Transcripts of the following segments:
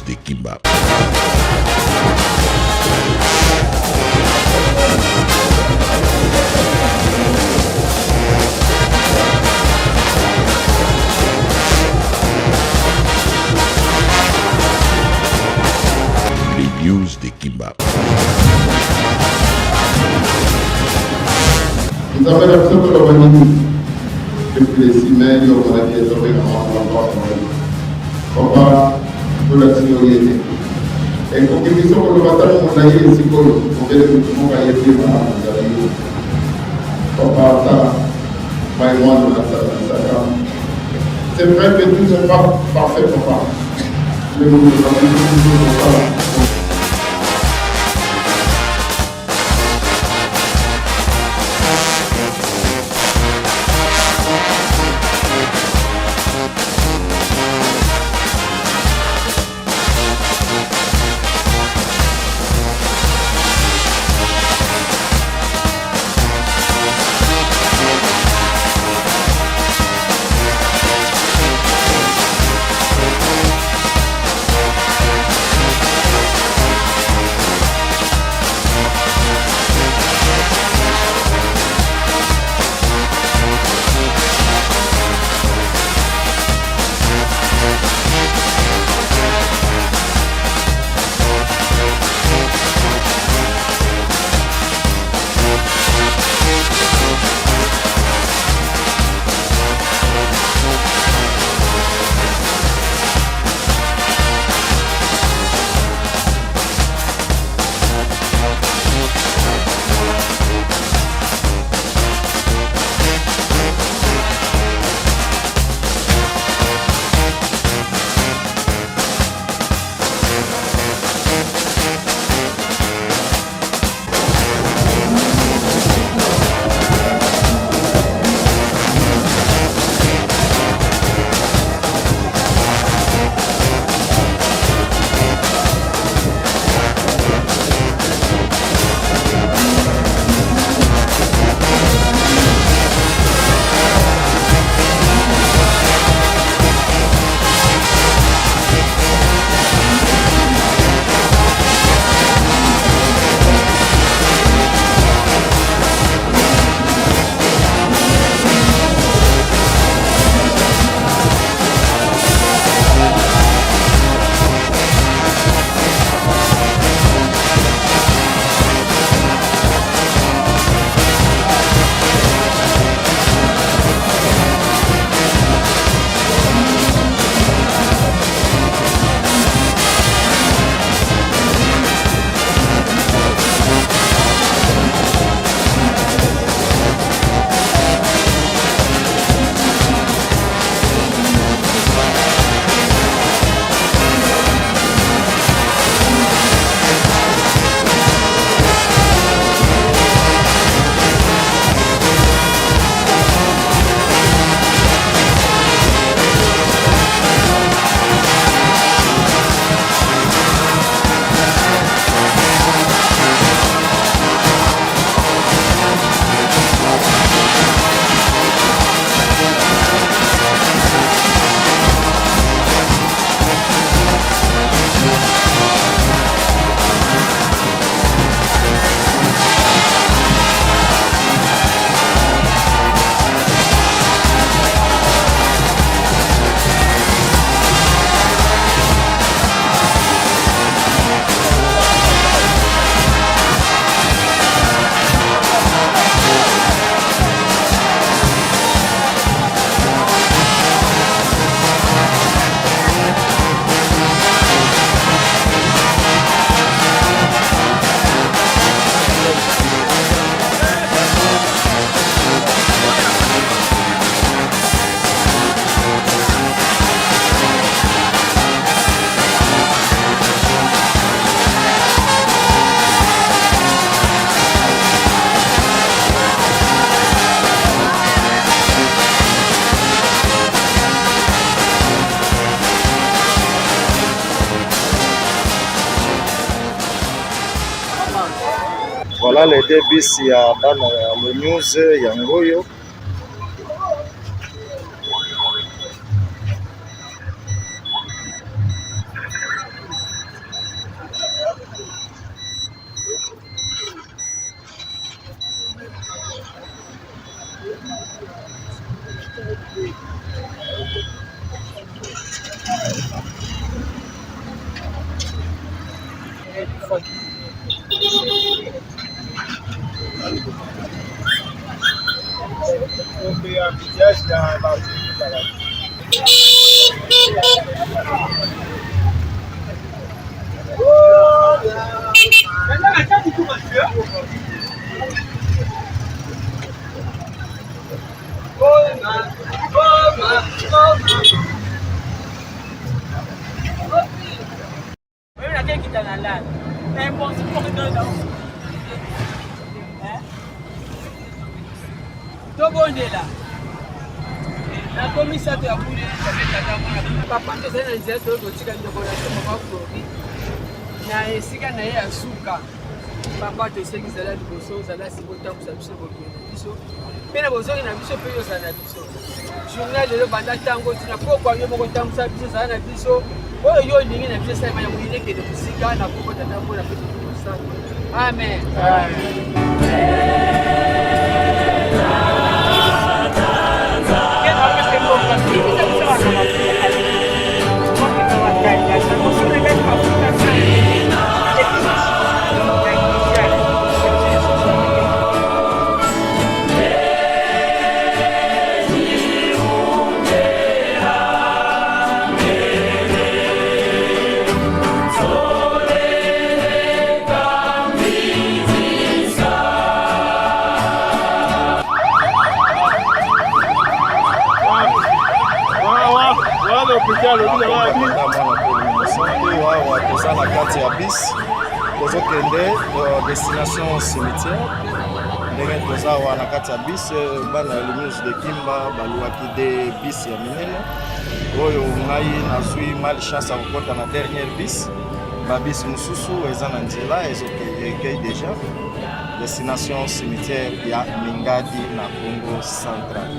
news de Kimba. Les news de Kimba. Nous avons l'absence de l'organisme depuis les 6 mai, il y aura des oreilles dans la de la sécurité. Et pour que nous soyons le bataille, on a eu des psychologues, on a eu des psychologues, c'est vrai que tout n'est pas parfait pour moi. Mais nous avons Voilà les deux bis ya bana ya le news ya ngoyo. Papa te sait que c'est là du bosso, ça là c'est bon temps pour s'amuser pour biso. Mais na bosso ina biso pe yo ça na biso. Journal de banda tango tina pourquoi yo moko tango ça biso ça na biso. Oyo yo lingi na biso ça ba yo ile ke de musika na poko tata mo na pe tout ça. Amen. toza na kati ya bis tozokende destination cimetière ndenge toza awa na kati ya bis bana ya Lumiuse de Kimba baluaki de bis ya minene oyo ngai nazwi malchance ya kokota na dernière bis babis mosusu eza na nzela ezokei déjà destination cimetière ya Mingadi na Congo Central.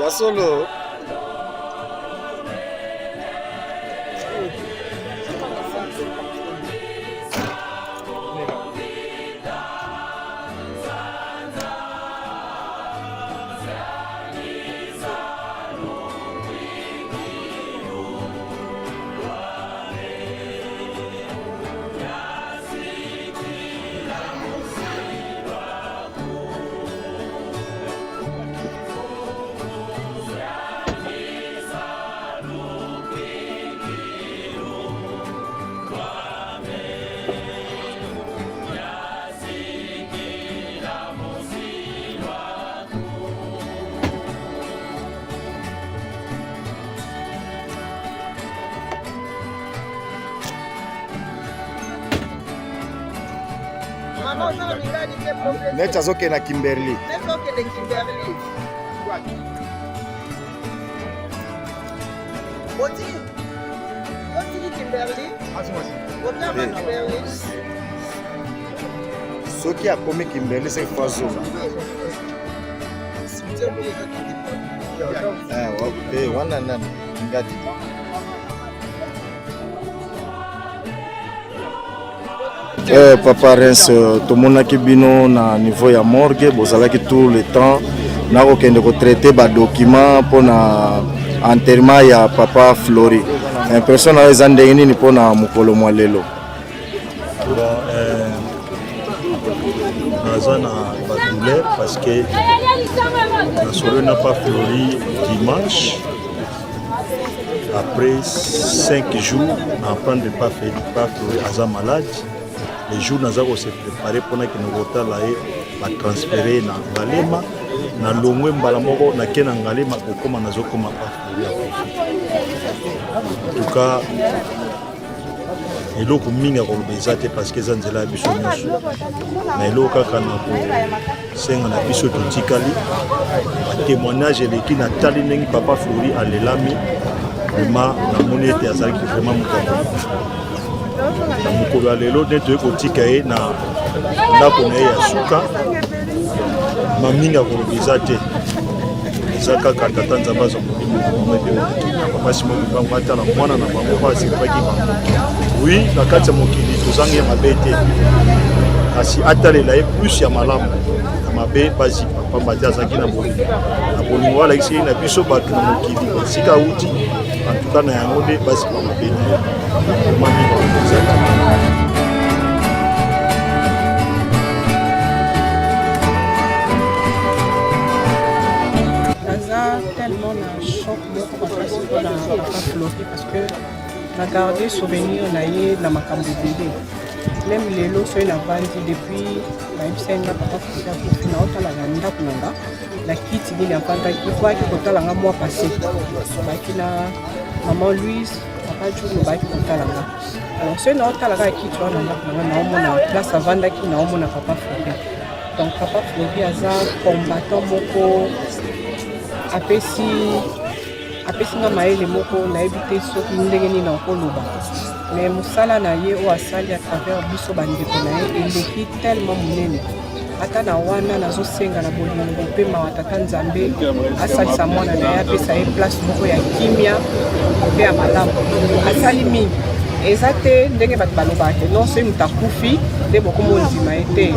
Ya solo. Net azoke na Kimberley. Soki akomi Kimberley c'est fazo. Wana nani Mingadi. Papa Rens tomonaki bino na niveau ya morgue bozalaki tout le temps nakokende kotraite badocument mpona enterrement ya papa Flori. Impression na eza ndenge nini mpona mokolo mwa lelo? Naza na badouleur parce que nasolo na pas Flori dimanche après 5 jours na apprendre pas Flori aza malade. Les jours nous avons se préparé pour que nous votions la transférer na Ngalema na longwe mbala moko na kena Ngalema okoma nazo koma pa. En tout cas eloko minga ko bezate parce que zanzela biso nyonso na eloko kaka na ko senga na biso totikali témoignage eleki na tali ndenge papa Flori alelami vraiment na moni ete azalaki vraiment moto na mokolo ya lelo nde toye kotika ye na ndako na ye ya suka maminga koloba eza te eza kaka tata nzambe azwa molimo na mama epe papa simo bibango atala mwana na bango po aservaki bango. Oui, na kati ya mokili tozangi ya mabe te, kasi atalela ye plus ya malamu ya mabe bazipa pamba te azalaki na bolingo alakisi ye na biso bato na mokili esika auti antuka na yango nde bazipa mabe na ye mami bakozaki. Tellement un choc de la papa Flori parce que on a gardé souvenir na makambo bébé. Même les lots sur la bande depuis la papa Flori a fait na otala na ndako nanga la kiti ni na panda qui quoi qui kotala nga mois passé. Baki na maman Louise papa Juno baki kotala nga. Alors c'est na otala ga kiti wana na omona place avanda ki na omona papa Flori. Donc papa Flori aza combattant moko apesi nga mayele moko nayebi te soki ndenge nini nakoloba mais mosala na ye oyo asali à travers biso bandeko na ye eleki tellement monene ata na wana nazosenga na bolingo mpe mawa tata nzambe asalisa mwana na ye apesa ye place moko ya kimia mpe ya malamu asali mingi eza te ndenge bato balobaka te non soki moto akufi nde bokomondima ye te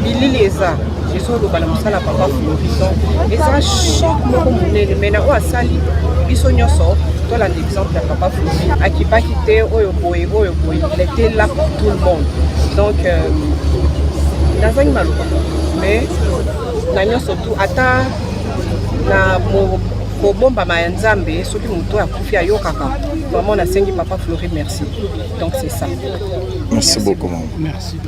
bilili eza ezoloba na mosala papa Flori donc eza choc moko monene mais na oyo asali biso nyonso tolanda exemple ya papa Flori akipaki te oyo boye il était là pour tout le monde donc nazangi maloba mais na nyonso tu ata na kobombama ya nzambe soki moto akufi ayokaka vraiment nasengi papa Flori merci donc c'est ça. Merci beaucoup maman. Merci.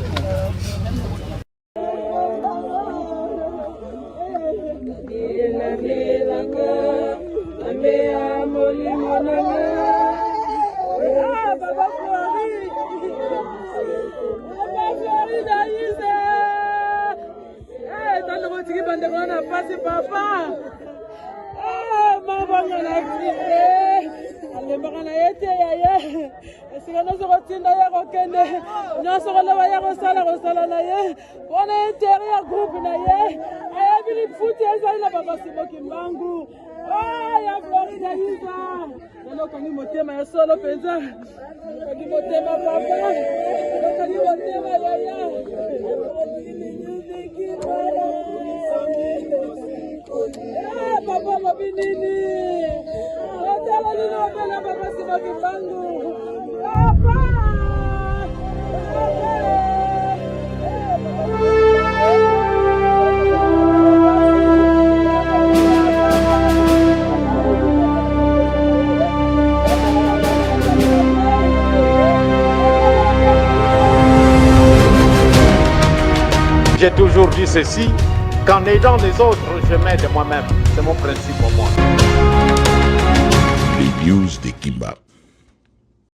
J'ai toujours dit ceci, qu'en aidant les autres, je m'aide moi-même. C'est mon principe pour moi. Les news de Kimba.